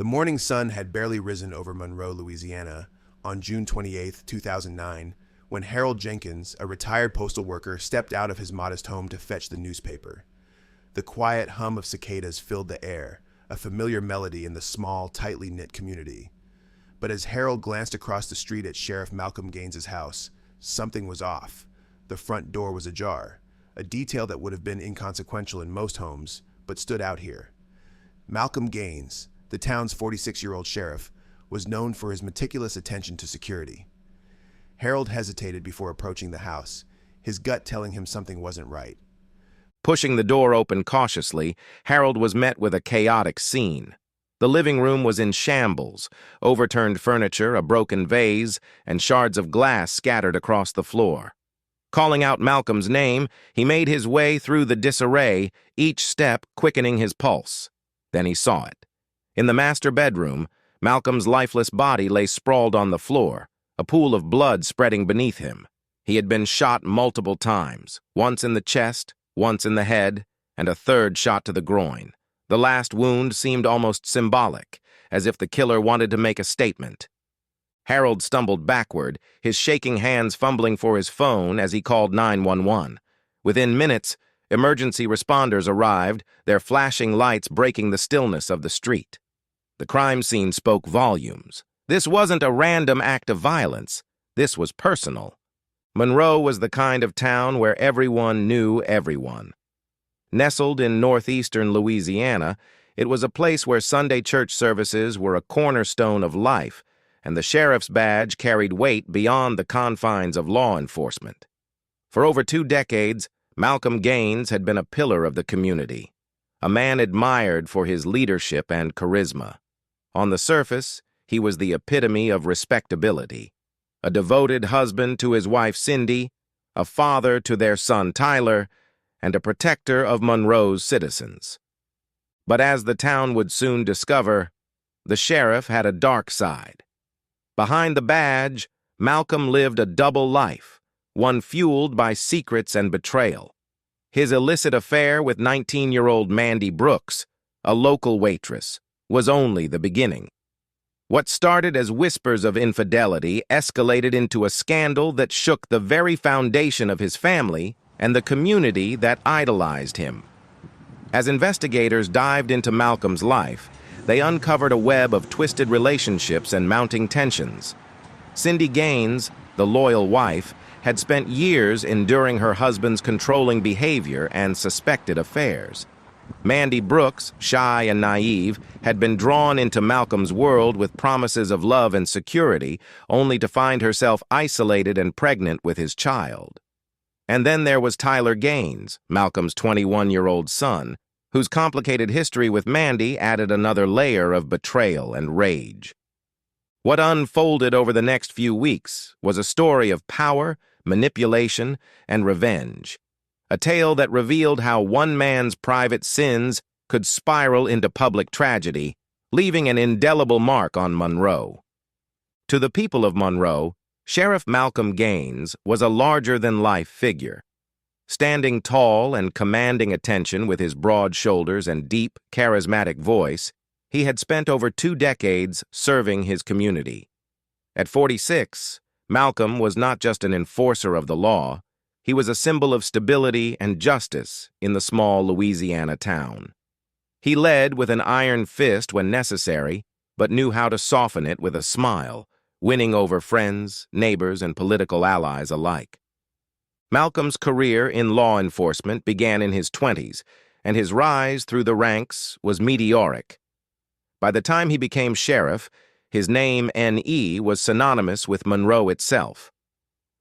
The morning sun had barely risen over Monroe, Louisiana, on June 28, 2009, when Harold Jenkins, a retired postal worker, stepped out of his modest home to fetch the newspaper. The quiet hum of cicadas filled the air, a familiar melody in the small, tightly knit community. But as Harold glanced across the street at Sheriff Malcolm Gaines's house, something was off. The front door was ajar, a detail that would have been inconsequential in most homes, but stood out here. Malcolm Gaines, the town's 46-year-old sheriff, was known for his meticulous attention to security. Harold hesitated before approaching the house, his gut telling him something wasn't right. Pushing the door open cautiously, Harold was met with a chaotic scene. The living room was in shambles, overturned furniture, a broken vase, and shards of glass scattered across the floor. Calling out Malcolm's name, he made his way through the disarray, each step quickening his pulse. Then he saw it. In the master bedroom, Malcolm's lifeless body lay sprawled on the floor, a pool of blood spreading beneath him. He had been shot multiple times, once in the chest, once in the head, and a third shot to the groin. The last wound seemed almost symbolic, as if the killer wanted to make a statement. Harold stumbled backward, his shaking hands fumbling for his phone as he called 911. Within minutes, emergency responders arrived, their flashing lights breaking the stillness of the street. The crime scene spoke volumes. This wasn't a random act of violence. This was personal. Monroe was the kind of town where everyone knew everyone. Nestled in northeastern Louisiana, it was a place where Sunday church services were a cornerstone of life, and the sheriff's badge carried weight beyond the confines of law enforcement. For over 2 decades, Malcolm Gaines had been a pillar of the community, a man admired for his leadership and charisma. On the surface, he was the epitome of respectability, a devoted husband to his wife Cyndie, a father to their son Tyler, and a protector of Monroe's citizens. But as the town would soon discover, the sheriff had a dark side. Behind the badge, Malcolm lived a double life, one fueled by secrets and betrayal. His illicit affair with 19-year-old Mandy Brooks, a local waitress, was only the beginning. What started as whispers of infidelity escalated into a scandal that shook the very foundation of his family and the community that idolized him. As investigators dived into Malcolm's life, they uncovered a web of twisted relationships and mounting tensions. Cyndie Gaines, the loyal wife, had spent years enduring her husband's controlling behavior and suspected affairs. Mandy Brooks, shy and naive, had been drawn into Malcolm's world with promises of love and security, only to find herself isolated and pregnant with his child. And then there was Tyler Gaines, Malcolm's 21-year-old son, whose complicated history with Mandy added another layer of betrayal and rage. What unfolded over the next few weeks was a story of power, manipulation, and revenge. A tale that revealed how one man's private sins could spiral into public tragedy, leaving an indelible mark on Monroe. To the people of Monroe, Sheriff Malcolm Gaines was a larger-than-life figure. Standing tall and commanding attention with his broad shoulders and deep, charismatic voice, he had spent over 2 decades serving his community. At 46, Malcolm was not just an enforcer of the law, he was a symbol of stability and justice in the small Louisiana town. He led with an iron fist when necessary, but knew how to soften it with a smile, winning over friends, neighbors, and political allies alike. Malcolm's career in law enforcement began in his 20s, and his rise through the ranks was meteoric. By the time he became sheriff, his name, N.E., was synonymous with Monroe itself.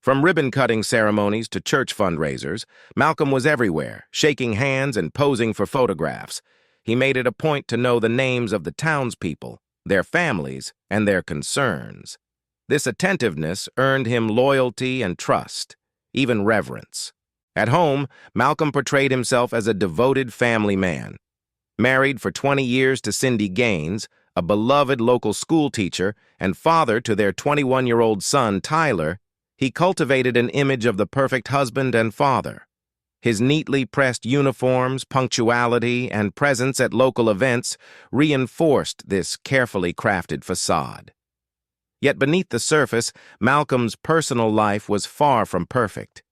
From ribbon-cutting ceremonies to church fundraisers, Malcolm was everywhere, shaking hands and posing for photographs. He made it a point to know the names of the townspeople, their families, and their concerns. This attentiveness earned him loyalty and trust, even reverence. At home, Malcolm portrayed himself as a devoted family man. Married for 20 years to Cyndie Gaines, a beloved local schoolteacher, and father to their 21-year-old son, Tyler, he cultivated an image of the perfect husband and father. His neatly pressed uniforms, punctuality, and presence at local events reinforced this carefully crafted facade. Yet beneath the surface, Malcolm's personal life was far from perfect.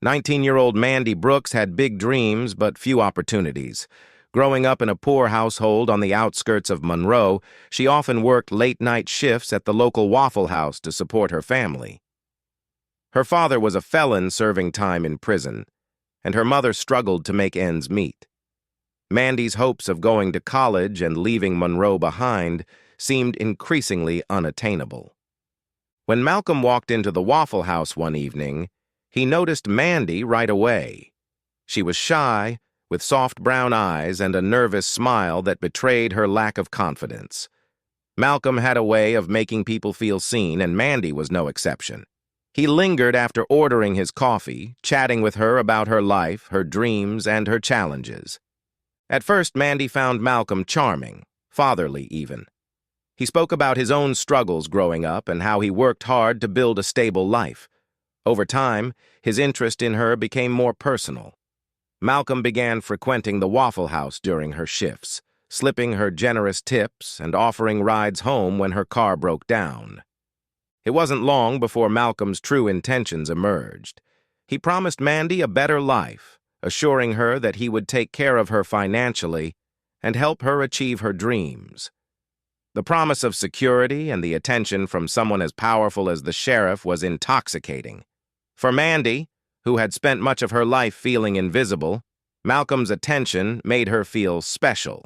19-year-old Mandy Brooks had big dreams but few opportunities. Growing up in a poor household on the outskirts of Monroe, she often worked late-night shifts at the local Waffle House to support her family. Her father was a felon serving time in prison, and her mother struggled to make ends meet. Mandy's hopes of going to college and leaving Monroe behind seemed increasingly unattainable. When Malcolm walked into the Waffle House one evening, he noticed Mandy right away. She was shy, with soft brown eyes and a nervous smile that betrayed her lack of confidence. Malcolm had a way of making people feel seen, and Mandy was no exception. He lingered after ordering his coffee, chatting with her about her life, her dreams, and her challenges. At first, Mandy found Malcolm charming, fatherly even. He spoke about his own struggles growing up and how he worked hard to build a stable life. Over time, his interest in her became more personal. Malcolm began frequenting the Waffle House during her shifts, slipping her generous tips and offering rides home when her car broke down. It wasn't long before Malcolm's true intentions emerged. He promised Mandy a better life, assuring her that he would take care of her financially and help her achieve her dreams. The promise of security and the attention from someone as powerful as the sheriff was intoxicating. For Mandy, who had spent much of her life feeling invisible, Malcolm's attention made her feel special.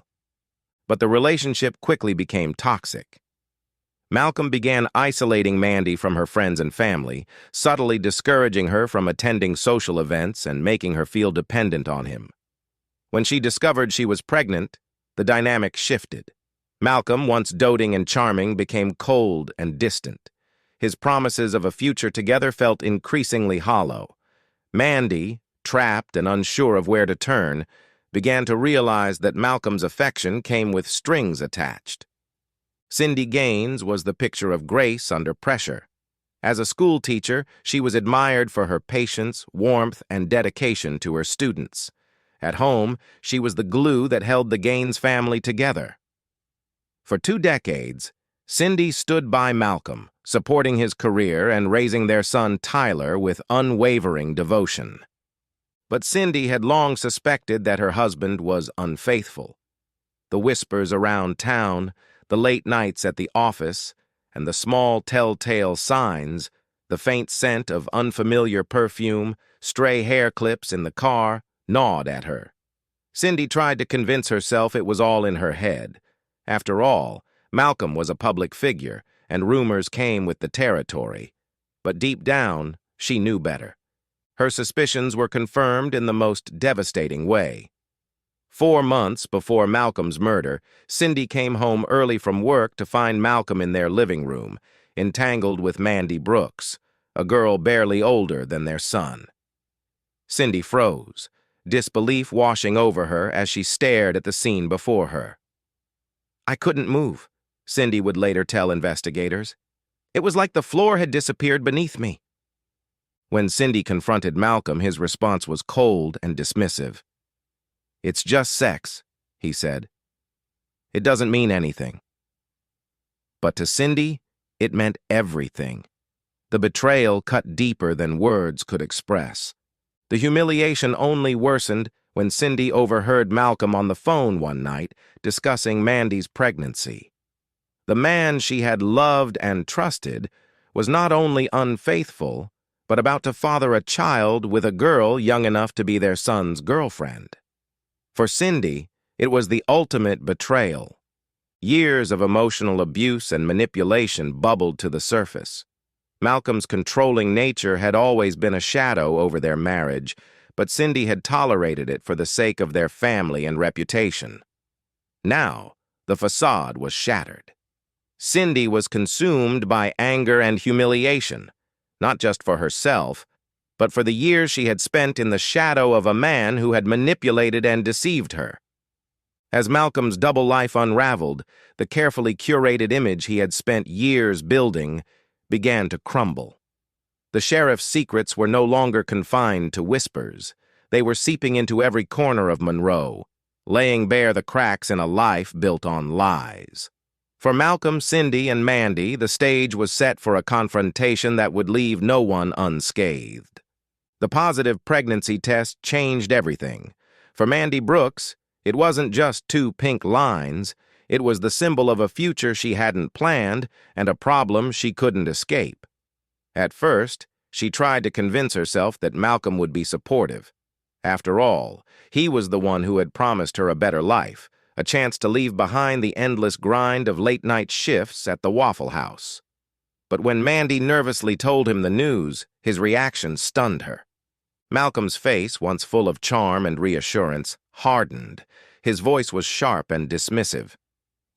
But the relationship quickly became toxic. Malcolm began isolating Mandy from her friends and family, subtly discouraging her from attending social events and making her feel dependent on him. When she discovered she was pregnant, the dynamic shifted. Malcolm, once doting and charming, became cold and distant. His promises of a future together felt increasingly hollow. Mandy, trapped and unsure of where to turn, began to realize that Malcolm's affection came with strings attached. Cyndie Gaines was the picture of grace under pressure. As a school teacher, she was admired for her patience, warmth, and dedication to her students. At home, she was the glue that held the Gaines family together. For 2 decades, Cyndie stood by Malcolm, supporting his career and raising their son Tyler with unwavering devotion. But Cyndie had long suspected that her husband was unfaithful. The whispers around town, the late nights at the office, and the small telltale signs, the faint scent of unfamiliar perfume, stray hair clips in the car, gnawed at her. Cyndie tried to convince herself it was all in her head. After all, Malcolm was a public figure, and rumors came with the territory. But deep down, she knew better. Her suspicions were confirmed in the most devastating way. 4 months before Malcolm's murder, Cyndie came home early from work to find Malcolm in their living room, entangled with Mandy Brooks, a girl barely older than their son. Cyndie froze, disbelief washing over her as she stared at the scene before her. "I couldn't move," Cyndie would later tell investigators. "It was like the floor had disappeared beneath me." When Cyndie confronted Malcolm, his response was cold and dismissive. "It's just sex," he said. "It doesn't mean anything." But to Cyndie, it meant everything. The betrayal cut deeper than words could express. The humiliation only worsened when Cyndie overheard Malcolm on the phone one night discussing Mandy's pregnancy. The man she had loved and trusted was not only unfaithful, but about to father a child with a girl young enough to be their son's girlfriend. For Cyndie, it was the ultimate betrayal. Years of emotional abuse and manipulation bubbled to the surface. Malcolm's controlling nature had always been a shadow over their marriage, but Cyndie had tolerated it for the sake of their family and reputation. Now, the facade was shattered. Cyndie was consumed by anger and humiliation, not just for herself, but for the years she had spent in the shadow of a man who had manipulated and deceived her. As Malcolm's double life unraveled, the carefully curated image he had spent years building began to crumble. The sheriff's secrets were no longer confined to whispers. They were seeping into every corner of Monroe, laying bare the cracks in a life built on lies. For Malcolm, Cyndie, and Mandy, the stage was set for a confrontation that would leave no one unscathed. The positive pregnancy test changed everything. For Mandy Brooks, it wasn't just two pink lines, it was the symbol of a future she hadn't planned and a problem she couldn't escape. At first, she tried to convince herself that Malcolm would be supportive. After all, he was the one who had promised her a better life, a chance to leave behind the endless grind of late-night shifts at the Waffle House. But when Mandy nervously told him the news, his reaction stunned her. Malcolm's face, once full of charm and reassurance, hardened. His voice was sharp and dismissive.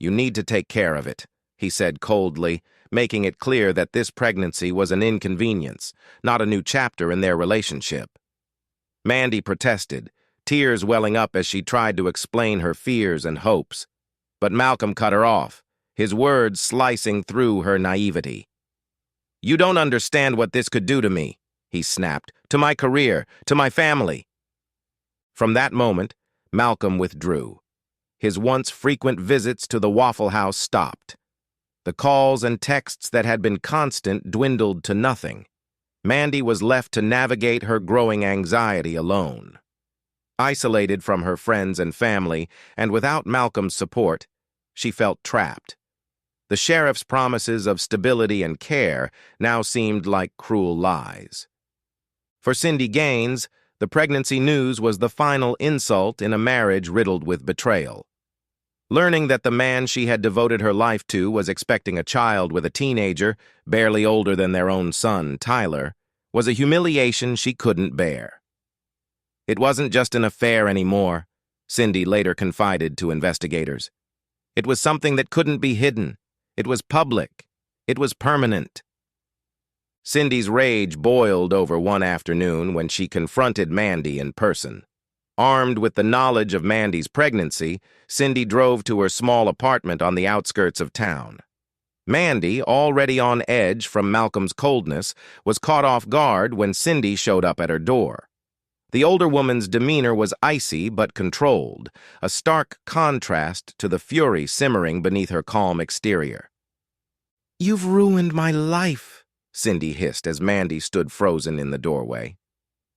"You need to take care of it," he said coldly, making it clear that this pregnancy was an inconvenience, not a new chapter in their relationship. Mandy protested, tears welling up as she tried to explain her fears and hopes. But Malcolm cut her off, his words slicing through her naivety. "You don't understand what this could do to me," he snapped, "to my career, to my family." From that moment, Malcolm withdrew. His once frequent visits to the Waffle House stopped. The calls and texts that had been constant dwindled to nothing. Mandy was left to navigate her growing anxiety alone. Isolated from her friends and family, and without Malcolm's support, she felt trapped. The sheriff's promises of stability and care now seemed like cruel lies. For Cyndie Gaines, the pregnancy news was the final insult in a marriage riddled with betrayal. Learning that the man she had devoted her life to was expecting a child with a teenager, barely older than their own son, Tyler, was a humiliation she couldn't bear. It wasn't just an affair anymore, Cyndie later confided to investigators. It was something that couldn't be hidden. It was public. It was permanent. Cyndie's rage boiled over one afternoon when she confronted Mandy in person. Armed with the knowledge of Mandy's pregnancy, Cyndie drove to her small apartment on the outskirts of town. Mandy, already on edge from Malcolm's coldness, was caught off guard when Cyndie showed up at her door. The older woman's demeanor was icy but controlled, a stark contrast to the fury simmering beneath her calm exterior. "You've ruined my life," Cyndie hissed as Mandy stood frozen in the doorway.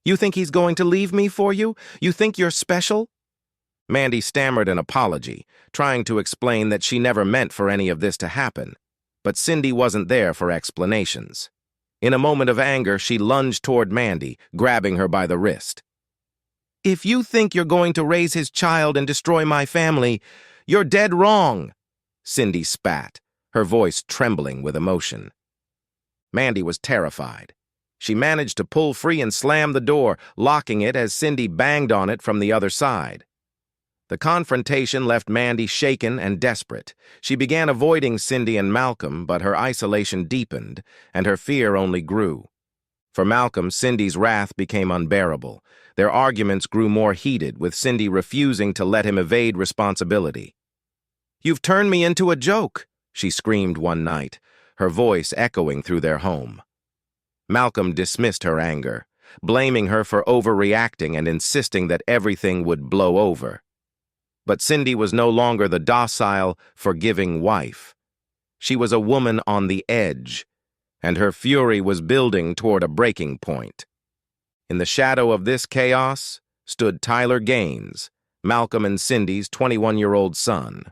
"You think he's going to leave me for you? You think you're special?" Mandy stammered an apology, trying to explain that she never meant for any of this to happen. But Cyndie wasn't there for explanations. In a moment of anger, she lunged toward Mandy, grabbing her by the wrist. "If you think you're going to raise his child and destroy my family, you're dead wrong," Cyndie spat, her voice trembling with emotion. Mandy was terrified. She managed to pull free and slam the door, locking it as Cyndie banged on it from the other side. The confrontation left Mandy shaken and desperate. She began avoiding Cyndie and Malcolm, but her isolation deepened, and her fear only grew. For Malcolm, Cyndie's wrath became unbearable. Their arguments grew more heated, with Cyndie refusing to let him evade responsibility. "You've turned me into a joke," she screamed one night, her voice echoing through their home. Malcolm dismissed her anger, blaming her for overreacting and insisting that everything would blow over. But Cyndie was no longer the docile, forgiving wife. She was a woman on the edge, and her fury was building toward a breaking point. In the shadow of this chaos stood Tyler Gaines, Malcolm and Cyndie's 21-year-old son.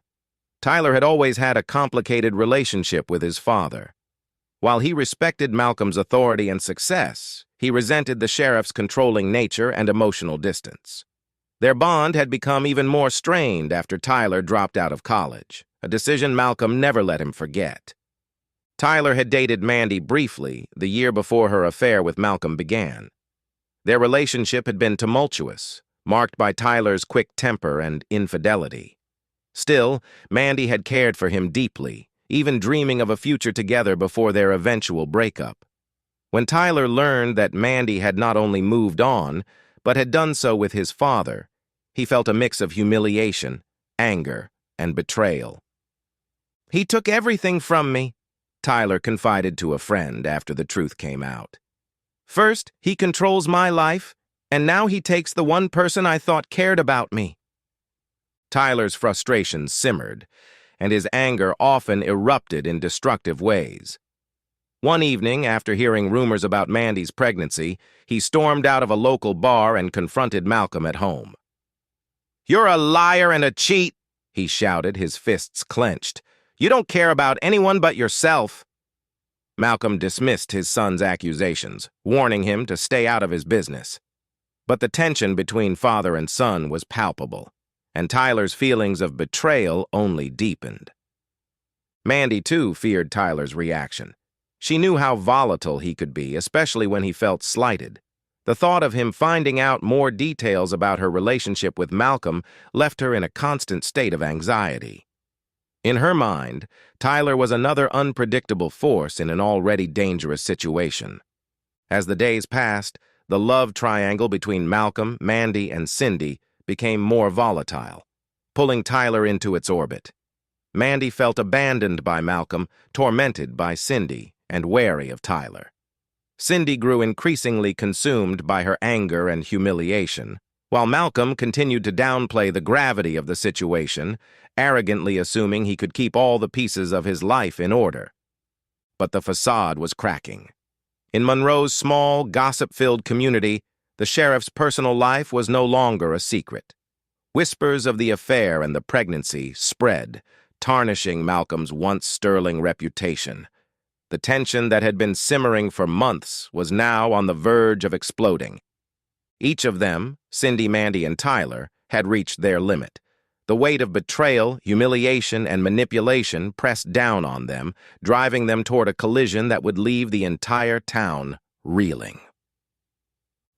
Tyler had always had a complicated relationship with his father. While he respected Malcolm's authority and success, he resented the sheriff's controlling nature and emotional distance. Their bond had become even more strained after Tyler dropped out of college, a decision Malcolm never let him forget. Tyler had dated Mandy briefly the year before her affair with Malcolm began. Their relationship had been tumultuous, marked by Tyler's quick temper and infidelity. Still, Mandy had cared for him deeply, even dreaming of a future together before their eventual breakup. When Tyler learned that Mandy had not only moved on, but had done so with his father, he felt a mix of humiliation, anger, and betrayal. "He took everything from me," Tyler confided to a friend after the truth came out. "First, he controls my life, And now he takes the one person I thought cared about me. Tyler's frustration simmered, and his anger often erupted in destructive ways. One evening, after hearing rumors about Mandy's pregnancy, he stormed out of a local bar and confronted Malcolm at home. "You're a liar and a cheat," he shouted, his fists clenched. "You don't care about anyone but yourself." Malcolm dismissed his son's accusations, warning him to stay out of his business. But the tension between father and son was palpable, and Tyler's feelings of betrayal only deepened. Mandy, too, feared Tyler's reaction. She knew how volatile he could be, especially when he felt slighted. The thought of him finding out more details about her relationship with Malcolm left her in a constant state of anxiety. In her mind, Tyler was another unpredictable force in an already dangerous situation. As the days passed, the love triangle between Malcolm, Mandy, and Cyndie became more volatile, pulling Tyler into its orbit. Mandy felt abandoned by Malcolm, tormented by Cyndie, and wary of Tyler. Cyndie grew increasingly consumed by her anger and humiliation, while Malcolm continued to downplay the gravity of the situation, arrogantly assuming he could keep all the pieces of his life in order. But the facade was cracking. In Monroe's small, gossip-filled community, the sheriff's personal life was no longer a secret. Whispers of the affair and the pregnancy spread, tarnishing Malcolm's once sterling reputation. The tension that had been simmering for months was now on the verge of exploding. Each of them, Cyndie, Mandy, and Tyler, had reached their limit. The weight of betrayal, humiliation, and manipulation pressed down on them, driving them toward a collision that would leave the entire town reeling.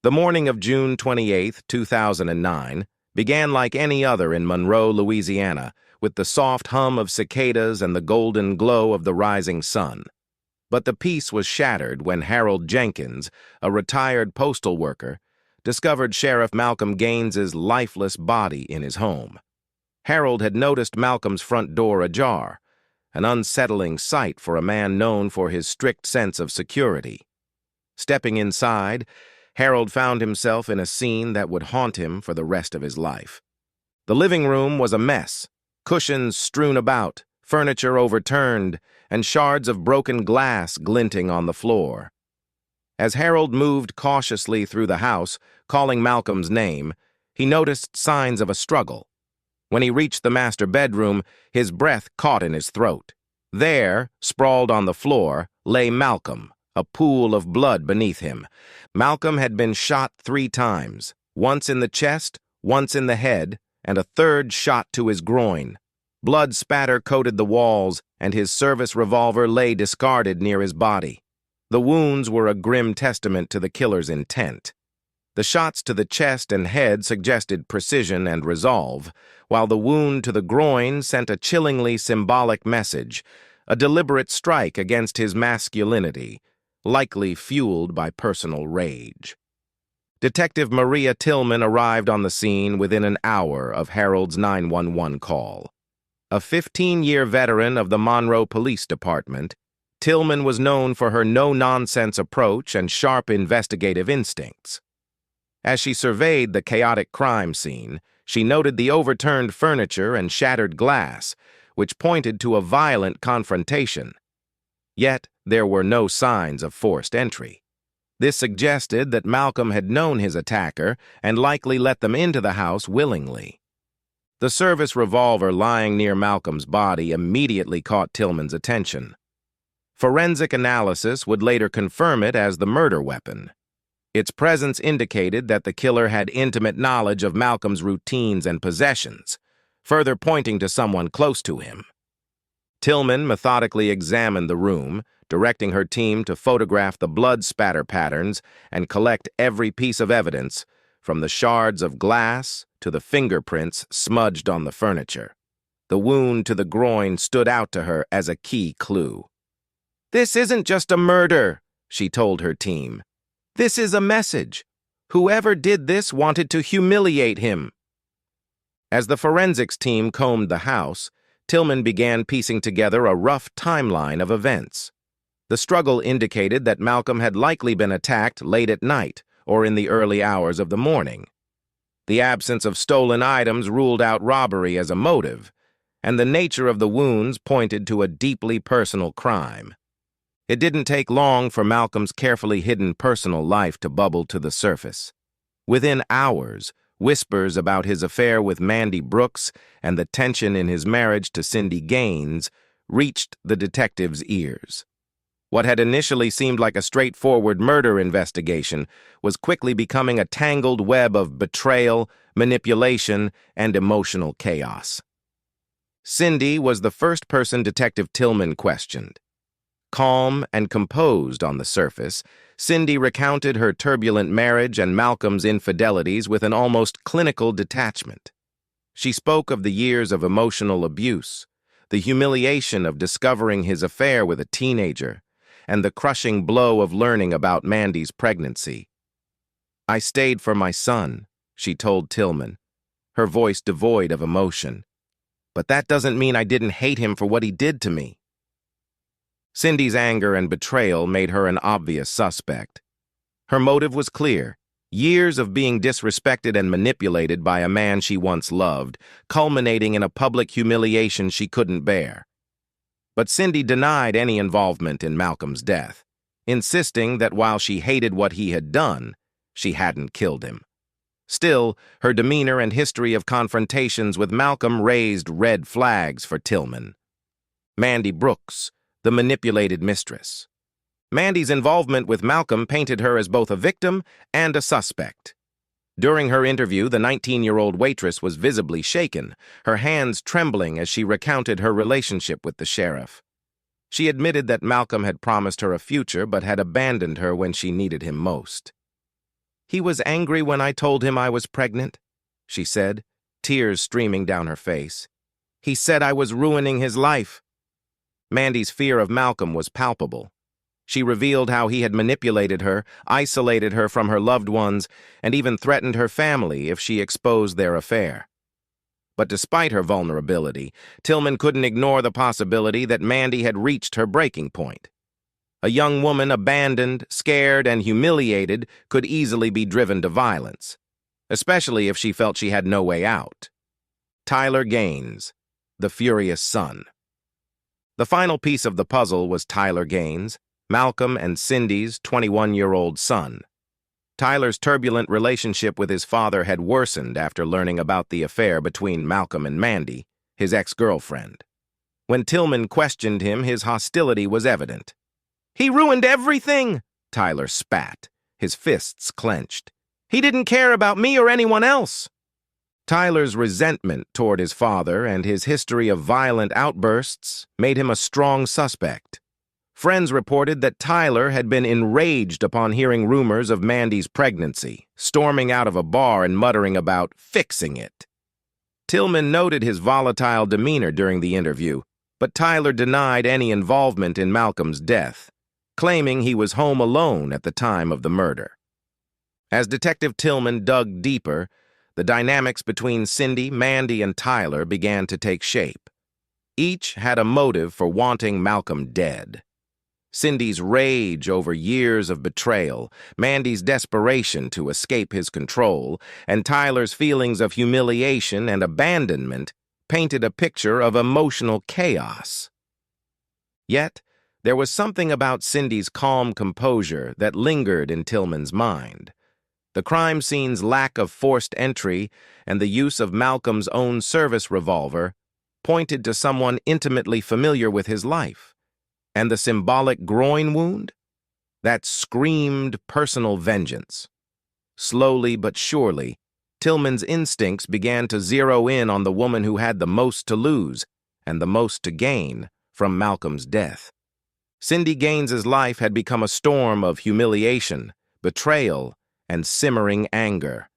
The morning of June 28, 2009, began like any other in Monroe, Louisiana, with the soft hum of cicadas and the golden glow of the rising sun. But the peace was shattered when Harold Jenkins, a retired postal worker, discovered Sheriff Malcolm Gaines's lifeless body in his home. Harold had noticed Malcolm's front door ajar, an unsettling sight for a man known for his strict sense of security. Stepping inside, Harold found himself in a scene that would haunt him for the rest of his life. The living room was a mess, cushions strewn about, furniture overturned, and shards of broken glass glinting on the floor. As Harold moved cautiously through the house, calling Malcolm's name, he noticed signs of a struggle. When he reached the master bedroom, his breath caught in his throat. There, sprawled on the floor, lay Malcolm, a pool of blood beneath him. Malcolm had been shot 3 times, once in the chest, once in the head, and a third shot to his groin. Blood spatter coated the walls, and his service revolver lay discarded near his body. The wounds were a grim testament to the killer's intent. The shots to the chest and head suggested precision and resolve, while the wound to the groin sent a chillingly symbolic message, a deliberate strike against his masculinity, likely fueled by personal rage. Detective Maria Tillman arrived on the scene within an hour of Harold's 911 call. A 15-year veteran of the Monroe Police Department, Tillman was known for her no-nonsense approach and sharp investigative instincts. As she surveyed the chaotic crime scene, she noted the overturned furniture and shattered glass, which pointed to a violent confrontation. Yet, there were no signs of forced entry. This suggested that Malcolm had known his attacker and likely let them into the house willingly. The service revolver lying near Malcolm's body immediately caught Tillman's attention. Forensic analysis would later confirm it as the murder weapon. Its presence indicated that the killer had intimate knowledge of Malcolm's routines and possessions, further pointing to someone close to him. Tillman methodically examined the room, directing her team to photograph the blood spatter patterns and collect every piece of evidence, from the shards of glass to the fingerprints smudged on the furniture. The wound to the groin stood out to her as a key clue. "This isn't just a murder," she told her team. "This is a message. Whoever did this wanted to humiliate him." As the forensics team combed the house, Tillman began piecing together a rough timeline of events. The struggle indicated that Malcolm had likely been attacked late at night, or in the early hours of the morning. The absence of stolen items ruled out robbery as a motive, and the nature of the wounds pointed to a deeply personal crime. It didn't take long for Malcolm's carefully hidden personal life to bubble to the surface. Within hours, whispers about his affair with Mandy Brooks and the tension in his marriage to Cyndie Gaines reached the detectives' ears. What had initially seemed like a straightforward murder investigation was quickly becoming a tangled web of betrayal, manipulation, and emotional chaos. Cyndie was the first person Detective Tillman questioned. Calm and composed on the surface, Cyndie recounted her turbulent marriage and Malcolm's infidelities with an almost clinical detachment. She spoke of the years of emotional abuse, the humiliation of discovering his affair with a teenager, and the crushing blow of learning about Mandy's pregnancy. "I stayed for my son," she told Tillman, her voice devoid of emotion. "But that doesn't mean I didn't hate him for what he did to me." Cyndie's anger and betrayal made her an obvious suspect. Her motive was clear: years of being disrespected and manipulated by a man she once loved, culminating in a public humiliation she couldn't bear. But Cyndie denied any involvement in Malcolm's death, insisting that while she hated what he had done, she hadn't killed him. Still, her demeanor and history of confrontations with Malcolm raised red flags for Tillman. Mandy Brooks, the manipulated mistress. Mandy's involvement with Malcolm painted her as both a victim and a suspect. During her interview, the 19-year-old waitress was visibly shaken, her hands trembling as she recounted her relationship with the sheriff. She admitted that Malcolm had promised her a future but had abandoned her when she needed him most. "He was angry when I told him I was pregnant," she said, tears streaming down her face. "He said I was ruining his life." Mandy's fear of Malcolm was palpable. She revealed how he had manipulated her, isolated her from her loved ones, and even threatened her family if she exposed their affair. But despite her vulnerability, Tillman couldn't ignore the possibility that Mandy had reached her breaking point. A young woman abandoned, scared, and humiliated could easily be driven to violence, especially if she felt she had no way out. Tyler Gaines, the furious son. The final piece of the puzzle was Tyler Gaines, Malcolm and Cyndie's 21-year-old son. Tyler's turbulent relationship with his father had worsened after learning about the affair between Malcolm and Mandy, his ex-girlfriend. When Tillman questioned him, his hostility was evident. "He ruined everything," Tyler spat, his fists clenched. "He didn't care about me or anyone else." Tyler's resentment toward his father and his history of violent outbursts made him a strong suspect. Friends reported that Tyler had been enraged upon hearing rumors of Mandy's pregnancy, storming out of a bar and muttering about fixing it. Tillman noted his volatile demeanor during the interview, but Tyler denied any involvement in Malcolm's death, claiming he was home alone at the time of the murder. As Detective Tillman dug deeper, the dynamics between Cyndie, Mandy, and Tyler began to take shape. Each had a motive for wanting Malcolm dead. Cyndie's rage over years of betrayal, Mandy's desperation to escape his control, and Tyler's feelings of humiliation and abandonment painted a picture of emotional chaos. Yet, there was something about Cyndie's calm composure that lingered in Tillman's mind. The crime scene's lack of forced entry and the use of Malcolm's own service revolver pointed to someone intimately familiar with his life. And the symbolic groin wound? That screamed personal vengeance. Slowly but surely, Tillman's instincts began to zero in on the woman who had the most to lose and the most to gain from Malcolm's death. Cyndie Gaines's life had become a storm of humiliation, betrayal, and simmering anger.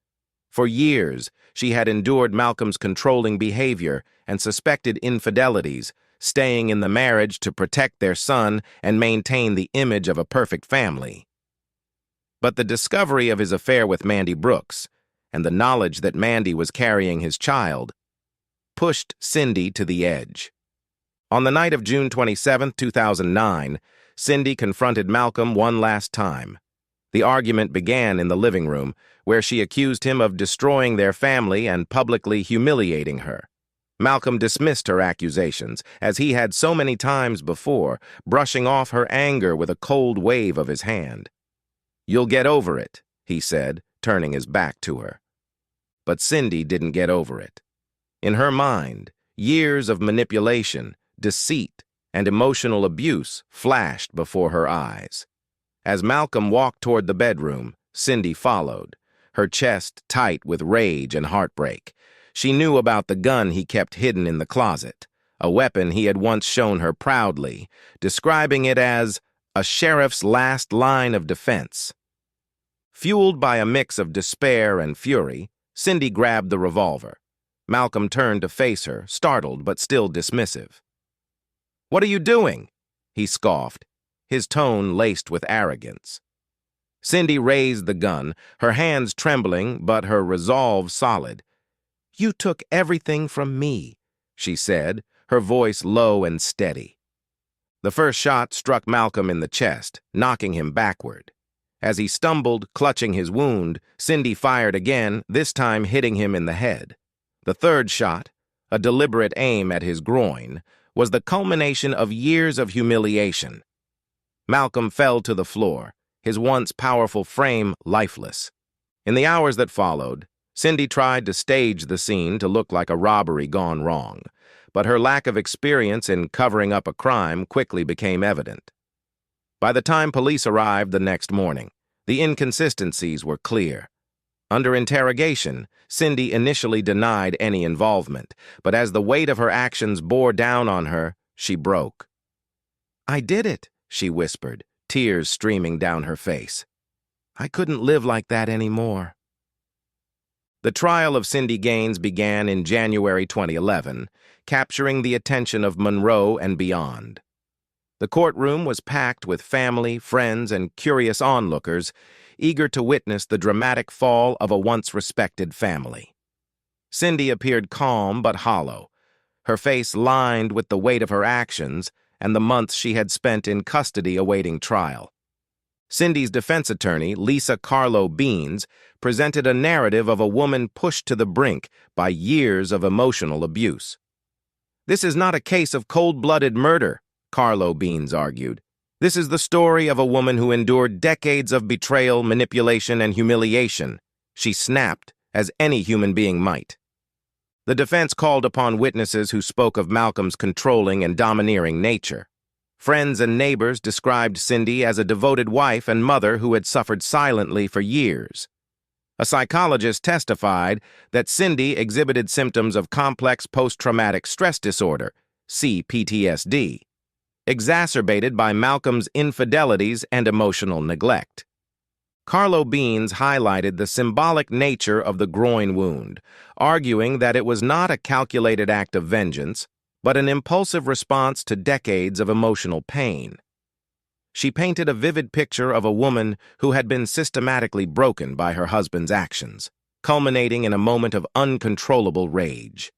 For years, she had endured Malcolm's controlling behavior and suspected infidelities, staying in the marriage to protect their son and maintain the image of a perfect family. But the discovery of his affair with Mandy Brooks and the knowledge that Mandy was carrying his child pushed Cyndie to the edge. On the night of June 27, 2009, Cyndie confronted Malcolm one last time. The argument began in the living room, where she accused him of destroying their family and publicly humiliating her. Malcolm dismissed her accusations, as he had so many times before, brushing off her anger with a cold wave of his hand. "You'll get over it," he said, turning his back to her. But Cyndie didn't get over it. In her mind, years of manipulation, deceit, and emotional abuse flashed before her eyes. As Malcolm walked toward the bedroom, Cyndie followed, her chest tight with rage and heartbreak. She knew about the gun he kept hidden in the closet, a weapon he had once shown her proudly, describing it as a sheriff's last line of defense. Fueled by a mix of despair and fury, Cyndie grabbed the revolver. Malcolm turned to face her, startled but still dismissive. "What are you doing?" he scoffed, his tone laced with arrogance. Cyndie raised the gun, her hands trembling but her resolve solid. "You took everything from me," she said, her voice low and steady. The first shot struck Malcolm in the chest, knocking him backward. As he stumbled, clutching his wound, Cyndie fired again, this time hitting him in the head. The third shot, a deliberate aim at his groin, was the culmination of years of humiliation. Malcolm fell to the floor, his once powerful frame lifeless. In the hours that followed, Cyndie tried to stage the scene to look like a robbery gone wrong, but her lack of experience in covering up a crime quickly became evident. By the time police arrived the next morning, the inconsistencies were clear. Under interrogation, Cyndie initially denied any involvement, but as the weight of her actions bore down on her, she broke. "I did it," she whispered, tears streaming down her face. "I couldn't live like that anymore." The trial of Cyndie Gaines began in January 2011, capturing the attention of Monroe and beyond. The courtroom was packed with family, friends, and curious onlookers, eager to witness the dramatic fall of a once-respected family. Cyndie appeared calm but hollow, her face lined with the weight of her actions and the months she had spent in custody awaiting trial. Cyndie's defense attorney, Lisa Carlo Beans, presented a narrative of a woman pushed to the brink by years of emotional abuse. "This is not a case of cold-blooded murder," Carlo Beans argued. "This is the story of a woman who endured decades of betrayal, manipulation, and humiliation." She snapped, as any human being might. The defense called upon witnesses who spoke of Malcolm's controlling and domineering nature. Friends and neighbors described Cyndie as a devoted wife and mother who had suffered silently for years. A psychologist testified that Cyndie exhibited symptoms of complex post-traumatic stress disorder, CPTSD, exacerbated by Malcolm's infidelities and emotional neglect. Carlo Beans highlighted the symbolic nature of the groin wound, arguing that it was not a calculated act of vengeance, but an impulsive response to decades of emotional pain. She painted a vivid picture of a woman who had been systematically broken by her husband's actions, culminating in a moment of uncontrollable rage.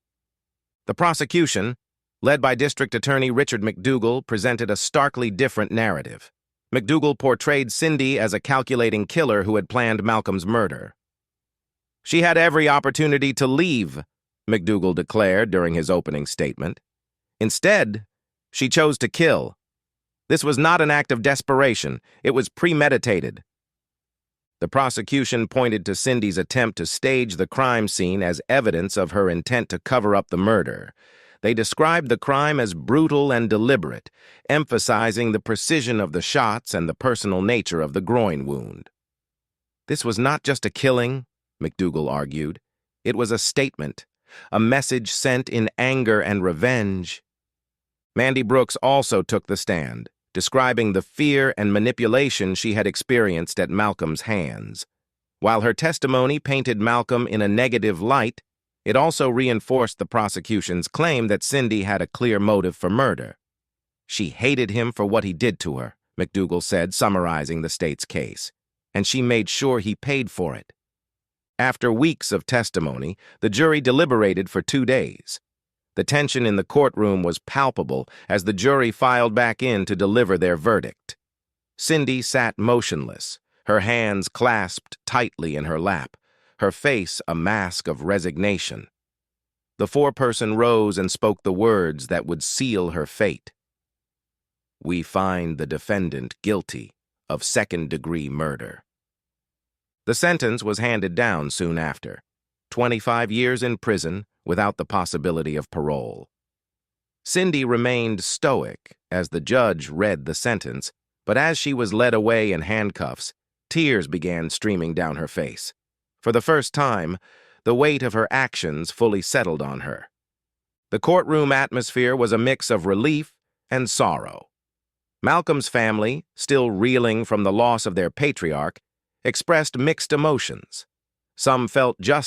The prosecution, led by District Attorney Richard McDougall, presented a starkly different narrative. McDougall portrayed Cyndie as a calculating killer who had planned Malcolm's murder. "She had every opportunity to leave," McDougall declared during his opening statement. "Instead, she chose to kill. This was not an act of desperation. It was premeditated." The prosecution pointed to Cyndie's attempt to stage the crime scene as evidence of her intent to cover up the murder. They described the crime as brutal and deliberate, emphasizing the precision of the shots and the personal nature of the groin wound. "This was not just a killing," McDougall argued. "It was a statement, a message sent in anger and revenge." Mandy Brooks also took the stand, describing the fear and manipulation she had experienced at Malcolm's hands. While her testimony painted Malcolm in a negative light, it also reinforced the prosecution's claim that Cyndie had a clear motive for murder. "She hated him for what he did to her," McDougall said, summarizing the state's case, "and she made sure he paid for it." After weeks of testimony, the jury deliberated for 2 days. The tension in the courtroom was palpable as the jury filed back in to deliver their verdict. Cyndie sat motionless, her hands clasped tightly in her lap, her face a mask of resignation. The foreperson rose and spoke the words that would seal her fate. "We find the defendant guilty of second-degree murder." The sentence was handed down soon after, 25 years in prison without the possibility of parole. Cyndie remained stoic as the judge read the sentence, but as she was led away in handcuffs, tears began streaming down her face. For the first time, the weight of her actions fully settled on her. The courtroom atmosphere was a mix of relief and sorrow. Malcolm's family, still reeling from the loss of their patriarch, expressed mixed emotions. Some felt justice